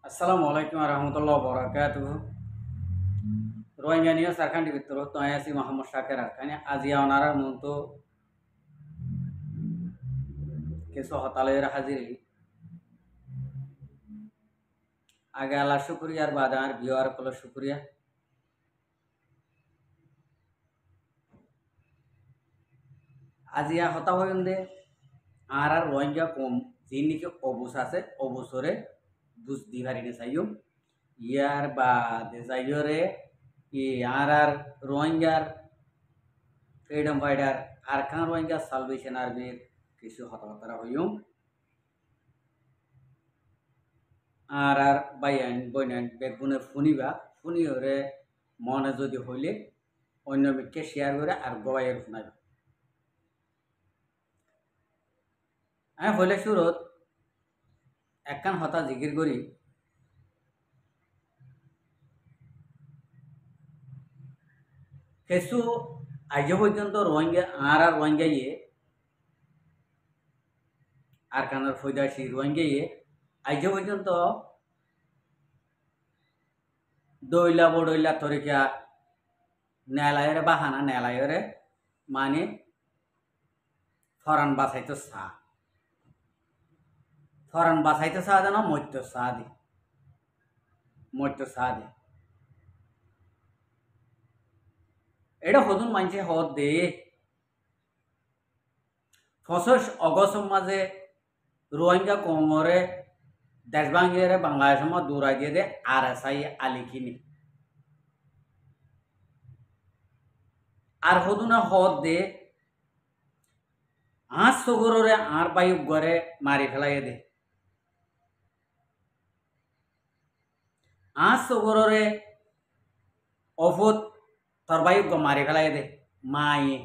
আসসালামু আলাইকুম রহমতুল্লাহ বরাকাতুহু রোহিঙ্গা নিয়ে সারখান্ডি ভিতর তয়াসি মোহাম্মদ শাকের আরখানে আজিয়া ওনারা মতো কিছু হতালের হাজিরি আগে আল্লাহ শুক্রিয়া আর বাদে আর বিওয়ার কল শুক্রিয়া আজিয়া হতা হইন দে আর রোহিঙ্গা কম যে নাকি অবুস আছে অবসরে বুঝ দিহারিনে চাইও ইয়ার বাদে যাইরে আর রোহিঙ্গার ফ্রিডম ফাইটার আর খান রোহিঙ্গা সালভেশন আর্মির কিছু হতাহতরা হইও আর বাইয়ান বইনান বেগুনে ফুনিবা ফুনিওরে মনে যদি হইলে অন্য মিটকে শেয়ার করে আর গবাইয়ের শুনাইবা আমি হইলে শুরুত একখান হতা জিকির করি কিছু আজ পর্যন্ত রোহিঙ্গা আর রোহিঙ্গা ইয়ে আর কানার ফৈদাসি রোহিঙ্গা ইয়ে আজ পর্যন্ত দইলা বড়ইলা তরিকা নেলায়রে বাহানা নেলায়রে মানে ফরান বাছাইতো যেন মত্য চা দি এটা হদুন মানছে হদ দে 25 অগস্ট মাঝে রোহিঙ্গা কোমরে দেশ ভাঙ্গিয়ে বাংলাদেশ দৌড়াই দিয়ে দে RSI আলিখিনি আর হদুনা হদ দে আর সগরে আর বায়ু ঘরে মারি ফেলাই দে আর সগরে অফুত তোর বায়ু মারি ফেলাই দে মায়ে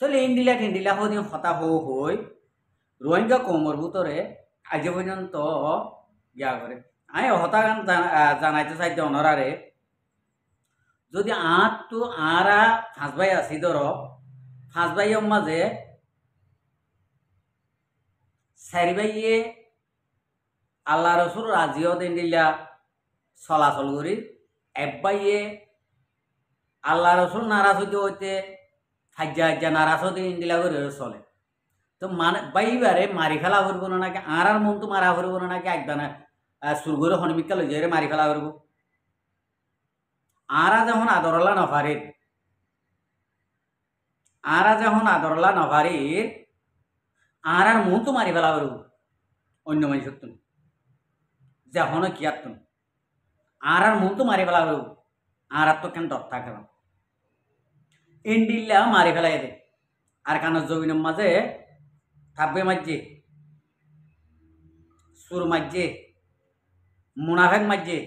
তাহলে ইন্ডিলা হদিন হতা হই রোহিঙ্গা কোমর ভিতরে আজ পর্যন্ত ইয়া করে আমি হতা জানাইতে চাইতে অনরারে যদি তো আরা 5 ভাই আছি ধর 5 ভাইয়ের মাঝে 4 ভাইয়ে আল্লাহ রসুল রাজিও দিলা চলাচল করি 1 ভাইয়ে আল্লাহ রসুল নারাজ হইতে হইতে হাজ্জা নারাজ হইতে ইন্দিলা করে চলে তো মানে বাইবারে মারি ফেলা করব না নাকি আর মন তো মারা করব না নাকি একদানা সুরগুলো হনমিকা লই যাই মারি ফেলা করব আরা যখন আদরলা নফারির আর মন তো মারি ফেলা করব অন্য মানুষ যখন কিয়াত আর মন তো মারি ফেলা করব আর তো কেন ডর থাকে ইন্ডিল্লা মারি ফেলাই দে আর কানের জমিনের মাঝে থাকবে মাঝে সুর মাঝে মুনাফেক মাঝে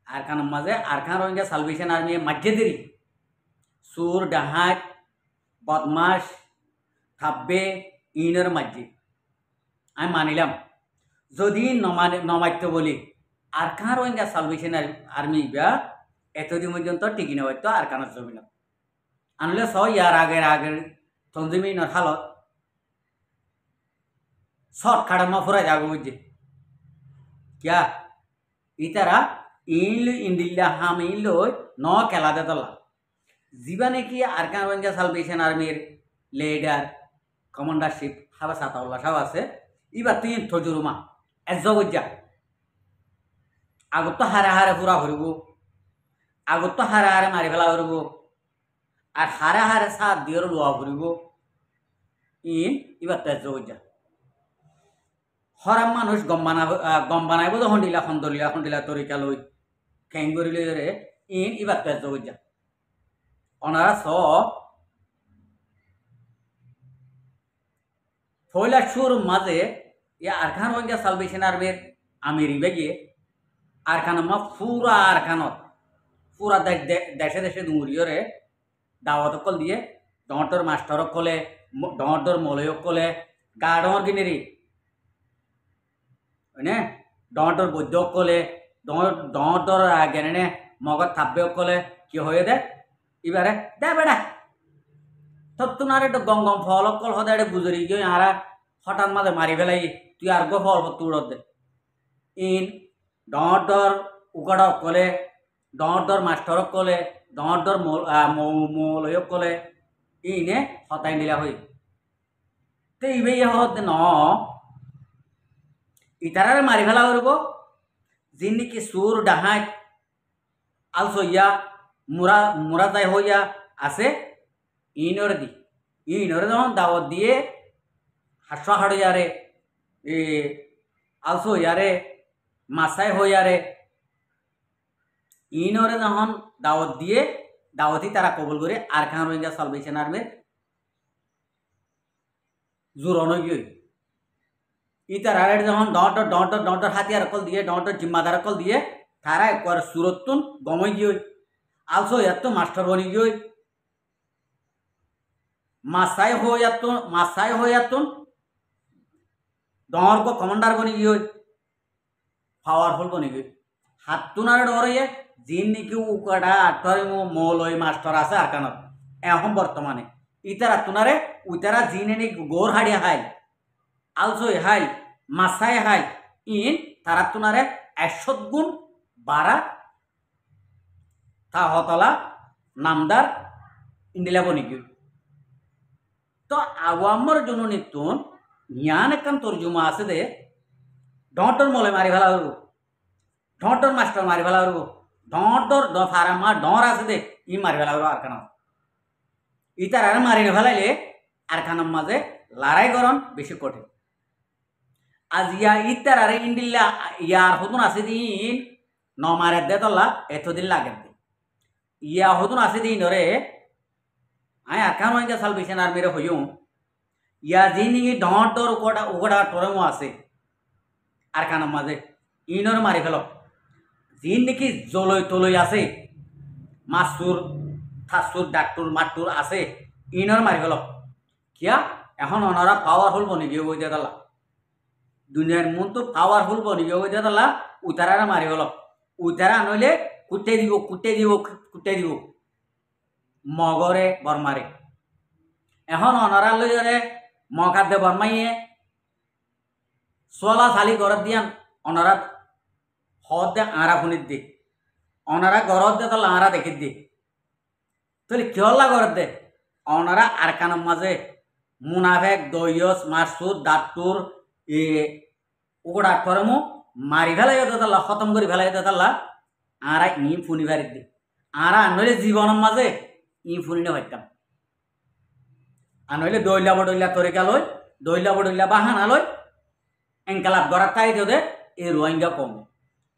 আর কানের মাঝে আর খান রোহিঙ্গা সালভেশন আর্মি মাঝে দেরি সুর ডাহাত বদমাস থাকবে ইনের মাঝে আমি মানিলাম যদি নমাইতে বলি আর খান রোহিঙ্গা সালভেশন আর্মি বা এতদিন পর্যন্ত টিকি নেওয়াইতো আর কানের জমিন আনলে ইয়ার আগের তঞ্জিমিনের হালত শর্ট খাড়া ফুরাই যাবো বুঝছে কিয়া ইতারা ইন্ডিল্লা হাম লই খেলা দে তলা যিবা নাকি আরকান রোহিঙ্গা সালভেশন আর্মির লিডার কমান্ডারশিপ হাবা সাতাউল্লাহ সাহেব আছে ইবার তুই থজুরুমা এজা আগত তো হারে পুরা ভরিব আগত তো হারে মারি ফেলা করব আর হারে সাত দিয়ে লোয়া ফুরিব এবার তেজ যা হরাম মানুষ গম বানাইব তো খন্ডলিলা তরিকা লই খেং করি লই এবার তেজ যা ওনারা সব ফয়লা সুর মাঝে আরখান রোহিঙ্গা সালভেশন আর্মির আমির বেগিয়ে আরখান পুরা আরখানত পুরা দেশে দুমুরিয়রে দাওয়াত কল দিয়ে ডর মাস্টারক কলে ডর মলয়ক কলে গার্ডর কিনেরি হয়নে ডর বৈদ্যক কলে ডর গেনে মগত থাকবে কলে কি হয়ে দে এবারে দে বেড়া তত্তুনার একটু গম ফলক কল হদে গুজরি গিয়ে আরা হঠাৎ মাঝে মারি ফেলাই তুই আর গো ফল তুড়ত দে ইন ডর উগাড়ক কলে ডর মাস্টরক কলে ডর মৌলয়ক কলে ইনে হতাই নিলা হই তো ইবে হত ন ইতারারে মারি ফেলা করব যিন নাকি চোর ডাহাত আলসইয়া মুরা যাই হইয়া আছে ইনরে দি ইনরে যখন দাওয়াত দিয়ে হাসা হাড়িয়ারে আলসইয়ারে মাসাই হইয়ারে ইনরে যখন দাওয়াত দিয়ে দাওয়াতি তারা কবুল করে আরকান রোহিঙ্গা সালভেশন আর্মির জোরন গিয়ে ইতারারে যখন ডর হাতিয়ার কল দিয়ে ডর জিম্মাদার কল দিয়ে তারা একবার সুরতুন গমই গিয়ে আলসো এত মাস্টার বনি গিয়ে মাসাই হইয়াতুন ডর কো কমান্ডার বনি গিয়ে পাওয়ারফুল বনি গিয়ে হাত তুনারে ডরে যিন নাকি উকাটা আটরে মৌলই মাস্টার আছে আরকানত এখন বর্তমানে ইতারা তুনারে উইতারা যিনে নাকি গোর হাড়িয়া হাইল আলসই হাইল মাসাই হাইল ইন তারা তুনারে 100 গুণ বাড়া তা হতলা নামদার ইন্ডিলা বনি গিয়ে তো আওয়ামর জন্য নিতুন জ্ঞান একখান তর্জুমা আছে দে ডর মলে মারি ফেলা হইব ডর মাস্টার মারি ফেলা হইব ডর ফারামা ডর আছে দে ই মারি ফেলা হইব আরকান ইতার আর মারি ফেলাইলে আরকানের মাঝে লড়াই করন বেশি কঠিন আজ ইয়া ইতার আরে ইন্ডিল্লা ইয়ার হতুন আছে দিন ন মারে দে তল্লা এতদিন লাগে দে ইয়া হতুন আছে দিন ধরে আয় আরকান রোহিঙ্গা সালভেশন আর্মিরে হইও ইয়া যিনি ডর উগড়া টরেমো আছে আরকানের মাঝে ইনর মারি ফেল যিন নাকি জলই তলই আছে মাসুর থাসুর ডাক্তুর মাটুর আছে ইনর মারি ফেল কিয়া এখন ওনারা পাওয়ারফুল বনি গিয়ে বই দিয়ে দালা দুনিয়ার মন তো পাওয়ারফুল বনি গিয়ে বই দিয়ে দালা উতারা মারি ফেল উতারা নইলে কুটে দিব মগরে বর্মারে এখন ওনারা লইরে মগাদে বর্মাইয়ে সোলা সালি গরত দিয়ান ওনারা হদ দে আঁরা ফুনিত দি ওনারা গরত দে তাহলে আঁরা দেখি দি তাহলে কিহল্লা গরত দে ওনারা আরকানের মাঝে মুনাফেক দইয়স মাসুর দাঁতুর উগড়া টরেমু মারি ফেলাই তাল্লা খতম করে ফেলাই তাল্লা আঁরা ই ফুনি বাড়ি দি আঁরা নইলে জীবনের মাঝে ই ফুনি হইতাম আর নইলে দইলা বডইলা তরিকা লই দইলা বডইলা বাহানা লই এঙ্কালাপ গড়া তাই দে এই রোহিঙ্গা কম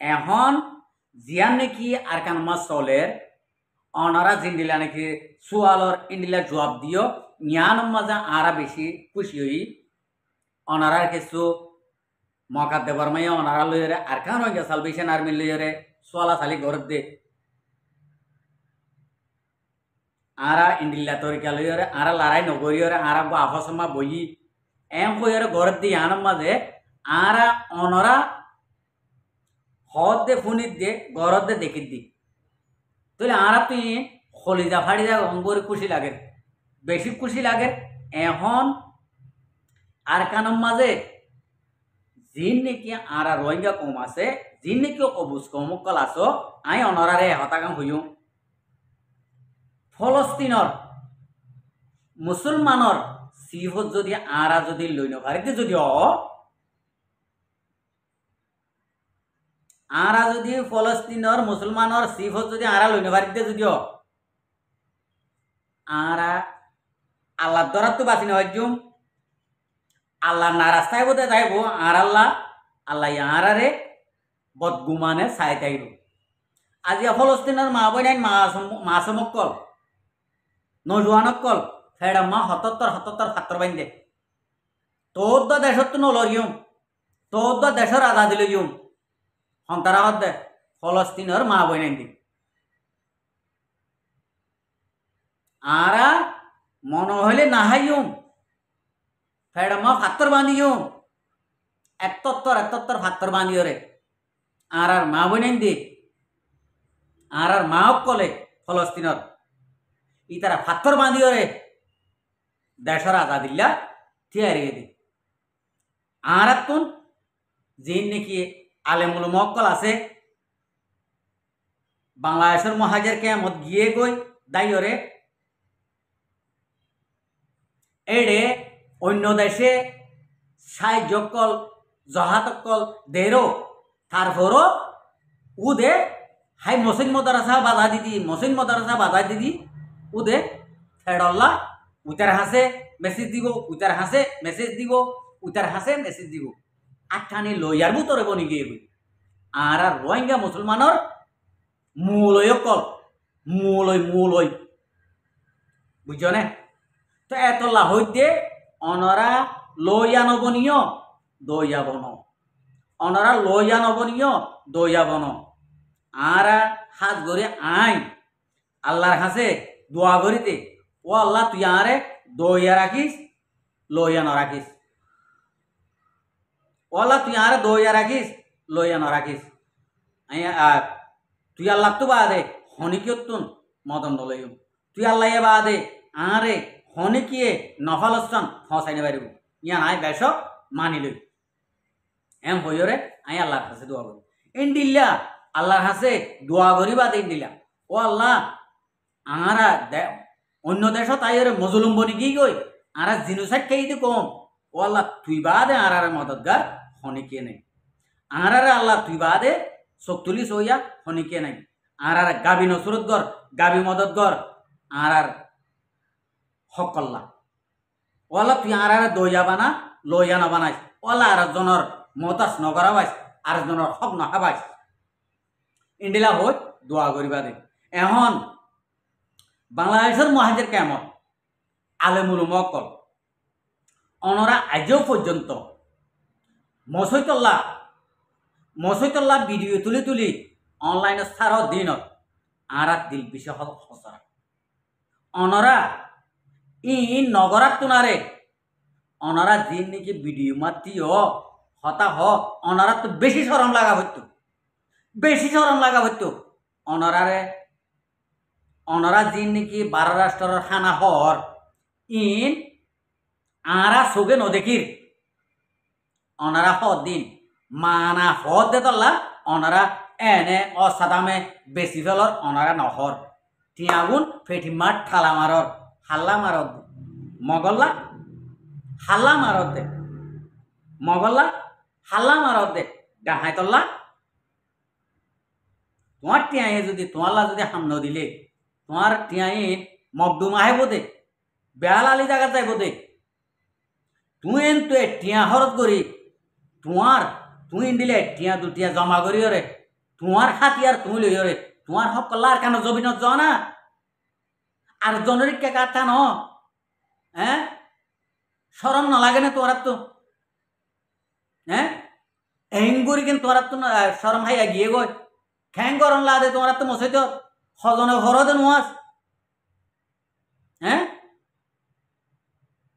এখন জিয়ান নাকি আরকান মাস চলের অনারা জিন্দিলা নাকি সোয়ালর ইন্দিলা জবাব দিও জ্ঞান মাঝে আরা বেশি খুশি হই অনারার কিছু মকা দেবার মাইয়া অনারা লইরে আরকান রোহিঙ্গা সালভেশন আর্মি লইরে সোয়ালা সালি গরত দে আরা ইন্দিলা তরিকা লইরে আরা লড়াই নগরিয়রে আরা আফসমা বই এম হইরে গরত দি আন মাঝে আরা অনরা হদ দে ফুনিত দে গরত দে দেখিত দি তাহলে আরা তুই খলিজা ফাড়ি যা অঙ্গরে খুশি লাগে বেশি খুশি লাগে এখন আরকানের মাঝে যিন নাকি আরা রোহিঙ্গা কম আছে যিন নাকি অবুজ কমকল আছো আই অনরারে হতাকাম হইও ফলস্তিনৰ মুসলমানৰ সিহত যদি আরা যদি লই নপারিতে যদি আরা যদি ফলস্তিনৰ মুসলমানৰ সিহত যদি আরা লই নপারিতে যদি আরা আল্লাহ দ্বারা তো বাঁচি নজুম আল্লাহ না রাস্তায় বোধে যাইব আর আল্লাহ আরারে বদগুমানে চাই তাইব আজি ফলস্তিনৰ মা বইনাইন মাসমক্কল নজুয়ানক্কল ফেড়া মা 77 ফাত্তর বাইন্দে তোদ দেশত নলরিয়ম তোদ দেশর আজাদি লইয়ম সন্তারা হদ্দে ফলস্তিনের মা বইনাইন দি আরা মনে হইলে নাহাইয়ম ফেড়া মা ফাত্তর বাঁধিয়ম 71 ফাত্তর বাঁধিয়রে আর মা বইনাইন দি আর মা কলে ফলস্তিনের ইতারা ফাত্তর বাঁধিওরে দেশর আজাদিল্লা থিয়ারি দি আরাতুন যিন নাকি আলেমুল মক্কল আছে বাংলাদেশের মহাজের কেমত গিয়ে গই দাইরে এড়ে অন্য দেশে সাহায্যকল জহাতকল দেরো তারপরও উদে হাই মসিন মদারাসা বাধা দিদি উদে ফেডল্লা উতার হাসে মেসেজ দিব উতার হাসে মেসেজ দিব উতার হাসে মেসেজ দিব আটখানি লইয়ার ভিতরে বনি গিয়ে গই আর রোহিঙ্গা মুসলমানের মূলয় কল মূলয় বুঝছ নে তো এতলা হইতে অনরা লইয়া নবনীয় দইয়া বন অনরা লইয়া নবনীয় দইয়া বন আর হাত গড়ে আইন আল্লাহর কাছে দোয়া করিতে ও আল্লাহ তুই আরে দইয়া রাখিস লইয়া ন রাখিস ও আল্লাহ তুই আরে দইয়া রাখিস লইয়া ন রাখিস তুই আল্লাহ তো বাদে হনিকিয়তুন মদন লইম তুই আল্লাহ বাদে আরে হনিকিয়ে নফালস্থান ফসাইনে পারিব ইয়া নাই বেশ মানি লই এম হইরে আই আল্লাহর কাছে দোয়া করি ইন্দিল্লা আল্লাহর কাছে দোয়া করি বাদে ইন্দিল্লা ও আল্লাহ আরা অন্য দেশ তাইরে মজলুম বনি গিয়ে গই আরা জিনুসাইড খেয়ে কম ও আল্লাহ তুই বাদে আর মদতগার হনিকিয়ে নেই আর আল্লাহ তুই বাদে শক্তিলি সইয়া হনিকিয়ে নাই আর গাবি নসরত গর গাবি মদত গর আর হকল্লা ওলা তুই আর দইয়া বানা লইয়া না বানাইস ওলা আর জনের মতাস নগরাবাইস আর জনের হক নহাবাইস ইন্ডিলা হই দোয়া করিবা দে এখন বাংলাদেশের মহাজের কেমন আলেমুল মক্কল অনরা আজও পর্যন্ত মসৈতল্লা ভিডিও তুলি অনলাইনে সারা দিনত আর দিল বিষয় হসরা অনরা ই নগরাত তুনারে অনরা দিন নাকি ভিডিও মাতিও হতা অনরা তো বেশি সরম লাগা হইতো অনরা দিন নাকি 12 রাষ্ট্রের হানা হর ইন আরা সোগে নদেখির অনারা দিন মানা দে তল্লা অনারা এনে অসাদামে বেশি ফেলর অনারা নহর টিয়াগুন ফেটি মাঠ ঠালা মারর হাল্লা মারত দে মগল্লা হাল্লা মারত দে মগল্লা হাল্লা মারত দে ডাহাই তল্লা তোমার টিয়াই যদি তোমাল্লা যদি হামন দিলে তোমার টিয়াই মকদুম আহিব দে বেয়াল আলি জায়গা যাইব দে তুই তো টিয়া হরত করি তুই দিলে টিয়া দুটিয়া জমা করি রে তোমার হাতিয়ার তুমি লই রে তোমার হক কল্লার কেন জবিনত য না আর জনরিক কে কাটা ন হ্যাঁ সরম না লাগে না তোর তো হ্যাঁ এঙ্গুরি কিন্তু তোর তো সরম হাইয়া গিয়ে গই খ্যাং গরম লা দে তোমার তো মশাই তো হজনে হরদে নোয়াস হ্যাঁ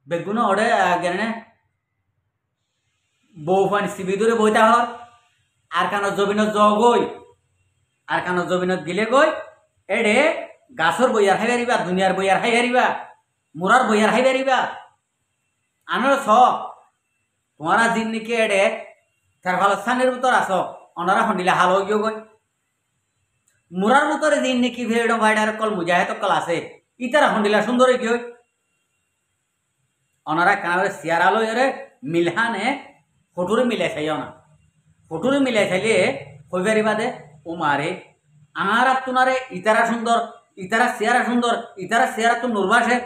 বেগুন ওড়ে গেনে বউ ফান সিবি দূরে বইতা হর আর কানো জবিনত গই আর কানো জবিনত গিলে গই এডে গাছর বইয়ার হাই হারিবা দুনিয়ার বইয়ার হাই হারিবা মুরার বইয়ার হাই হারিবা আনার তোমারা দিন নাকি এডে তার ভালো স্থানের ভিতর আস অনারা হন্ডিলে হাল গিয়ে গই মুরার ভিতরে দিন নাকি ভিড় ভাইডার কল মুজাহেদ কল আছে ইতারা হন্ডিলা সুন্দর গিয়ে অনারা কানারে সিয়ারা লইরে মিলহানে ফটোরে মিলাই চাইও না ফটোরে মিলাই চাইলে হইবারিবা দে ও মারে আর আপনারে ইতারা সুন্দর ইতারা সিয়ারা তো নুরবাসে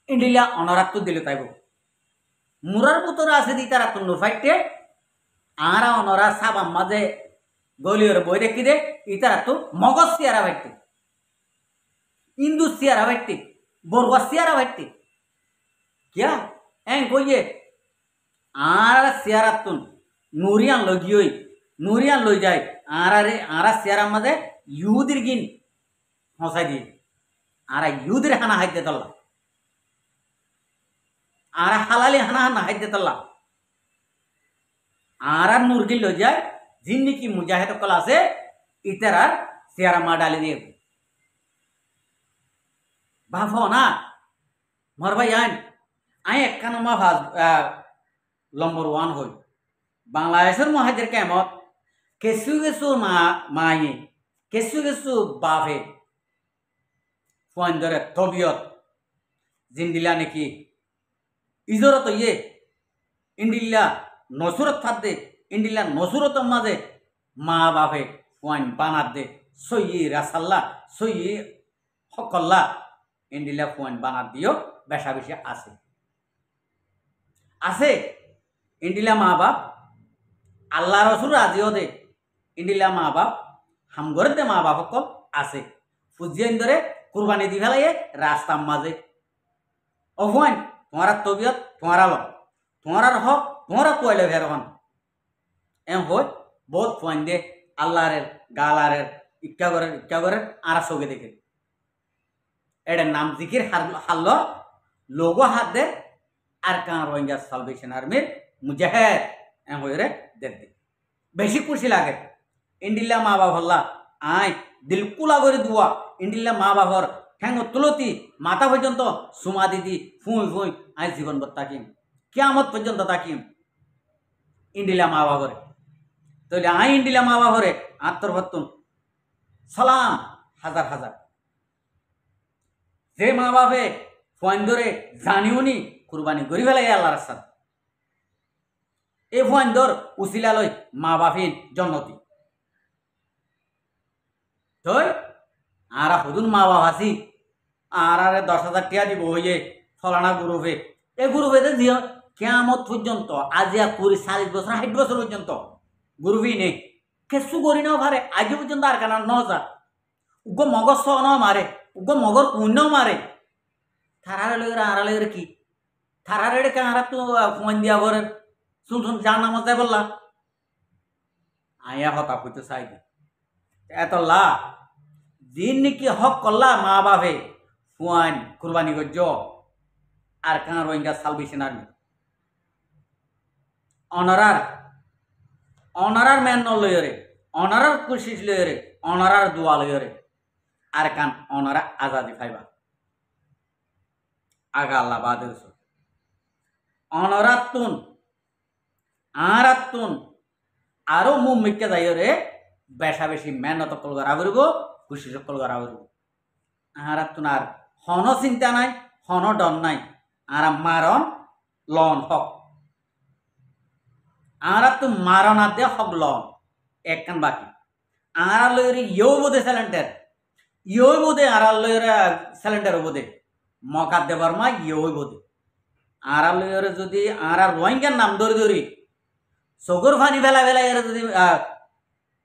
ইন্ডিলা অনারাত তো দিলে তাইব মুরার পুতরা আছে দি তারা তো নুরফাইটে আর অনরা সাবাম মাঝে গলিয়র বই দেখি দে ইতারা তো মগজ সিয়ারা ভাইতে ইন্দু সিয়ারা ভাইতে বরগা সিয়ারা ভাইতে क्या एं কইয়ে আর সিয়ারাতুন নুরিয়ান লই যায় আর সিয়ারার মাঝে ইহুদির গিন হসাই দিয়ে আর ইহুদির হানা হাইতে তল্লা আর হালালি হানা হাইতে তল্লা আর নুরগিন লই যায় जिन की मुजाहिद कल আছে ইতারার সিয়ারা মা ডালি দিয়ে ভাফো না মর ভাই আইন আই একখানমা ফার্স্ট নম্বর 1 হই বাংলাদেশের মহাজের কেমত কিছু কিছু মায়ে কিছু কিছু বাপে ফুয়ানজরে তবিয়ত জিন্দিলা নাকি ইজরত ইয়ে ইন্ডিল্লা নসুরত ফাদে ইন্ডিল্লা নসুরত মাঝে মা বাপে ফুয়ান বানাত দে সই রাসাল্লা সই হকল্লা ইন্ডিল্লা ফুয়ান বানাত দিও বেশা বেশি আছে আছে ইন্ডিল্লা মা বাপ আল্লাহ রসুল রাজিও দে ইন্ডিল্লা মা বাপ হামগরের দে মা বাপ সকল আছে ফুজিয়ান ধরে কুরবানি দি ফেলাইয়ে রাস্তার মাঝে অফুয়ান তোমার তবিয়ত তোমার তোমার হক তোমার কয়লে ফের হন এম হই বহুত ফুয়ান দে আল্লাহরের গালারের ইচ্ছা করে আর চোখে দেখে এটার নাম জিকির হাল্ল লোগো হাত দে আর কান রোহিঙ্গা সালভেশন আর্মির মুজাহিদ এম হয়ে রে দেখ বেশি খুশি লাগে ইন্ডিল্লা মা বাপ হল্লা আই দিলকুলা করে দুয়া ইন্ডিল্লা মা বাপর ঠ্যাং তুলতি মাথা পর্যন্ত সুমা দিদি ফুঁই ফুঁই আই জীবনভর তাকিম কিয়ামত পর্যন্ত তাকিম ইন্ডিল্লা মা বাপরে তাহলে আই ইন্ডিল্লা মা বাপরে আত্মরভত্তন সালাম হাজার হাজার যে মা বাপে ফুয়ান ধরে জানিওনি কুরবানি করি ফেলাই আল্লাহ রাস্তাত এই ফুয়ান ধর উচিলালয় মা বাপের জন্মতি তই আর হুদুন মা বাপ আছি আর 10,000 টাকা দিব হইয়ে ফলানা গ্রুপে এই গ্রুপে দিও কেমত পর্যন্ত আজ 40 বছর 60 বছর পর্যন্ত গ্রুপই নেই কিছু করি নাও পারে আজ পর্যন্ত আর কেন নজা উগ্র মগর স ন মারে উগ্র মগর পুণ্য মারে থারারে লইরে আড়া লইরে কি থারারে কেন আর তো ফোন দিয়া ভরে শুন শুন যার নামাজ দেয় বললা আয়া হতা হইতে চাই দি এত লা দিন নাকি হক করলা মা বাপে ফুয়ান কুরবানি করছ আর কান রোহিঙ্গা সালভেশন আর্মি অনারার ম্যান লইরে অনারার কোশিস লইরে অনারার দোয়া লইরে আর কান অনারা আজাদি ফাইবা আগা আল্লাহ বাদের অনরাতুন আরাতুন আরো মুখ মিটকে যাই রে বেশা বেশি মেহনত কল করা করব খুশি সকল করা করব আরাতুন আর হন চিন্তা নাই হন ডন নাই আর মারণ লন হক আরাতু মারণ আদে হক লন একখান বাকি আর লইরে ইউ বোধে সিলিন্ডার ইউ বোধে আর লইরে সিলিন্ডার বোধে মকা দেবার মা ইউ বোধে আর লইরে যদি আর রোহিঙ্গার নাম ধরে ধরি চকুর ফানি ফেলা ফেলা এর যদি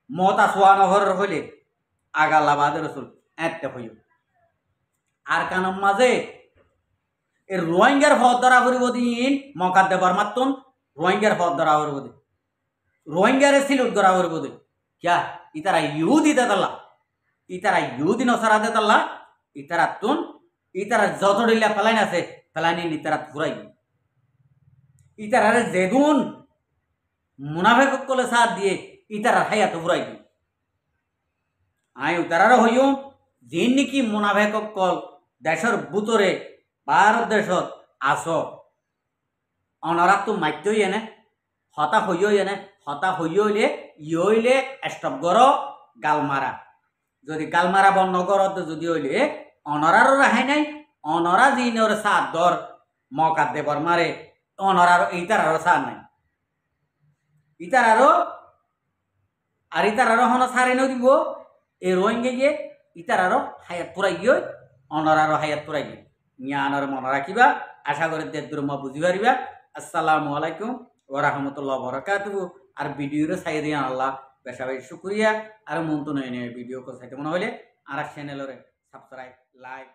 মতা সোয়া নহর হইলে আগাল্লা বাদে রসুল এতে হইল আর কানম মাঝে এর রোহিঙ্গার ফদ ধরা করিব দিন মকা দেবার মাত্তন রোহিঙ্গার ফদ ধরা করিব দে রোহিঙ্গারে সিলুট ধরা করিব দে क्या इतारा यूदी देतल्ला इतारा यूदी नसरा देतल्ला इतारा तुन इतारा जतडिल्ला फलाइन आछे फलाइनि इतारा फुराई इतारा जेदुन मुनाफिक कोले साथ दिए इतारा हायात फुराई आय उतारा हइयो जिन की मुनाफिक कल देशर बुतरे भारत देशत आसो अनरा तो माइतोई एने हता हइयो एने हता हइयोले ইলে স্টপ করো গালমারা যদি গালমারা বন্ধ করো তো যদি হইলে অনরারও রেহাই নাই অনরা জিনের সাথ দর মকা দেবর মারে অনরার ইতারারও সার নাই ইতারারও আর ইতারারও হন সারে নই দিব এই রোহিঙ্গা গিয়ে ইতারারও হায়াত পুরাই গিয়ে অনরারও হায়াত পুরাই গিয়ে জ্ঞানের মনে রাখিবা আশা করি দেড় দূর বুঝি পারিবা। আসসালামু আলাইকুম ওয়া রাহমাতুল্লাহি ওয়া বারাকাতুহু। আর ভিডিওরে চাই দিয়ে আল্লাহ বেশা বেশি শুক্রিয়া। আর মন তো নয় ভিডিও কোথায় মনে হলে আর চ্যানেলরে সাবস্ক্রাইব লাইক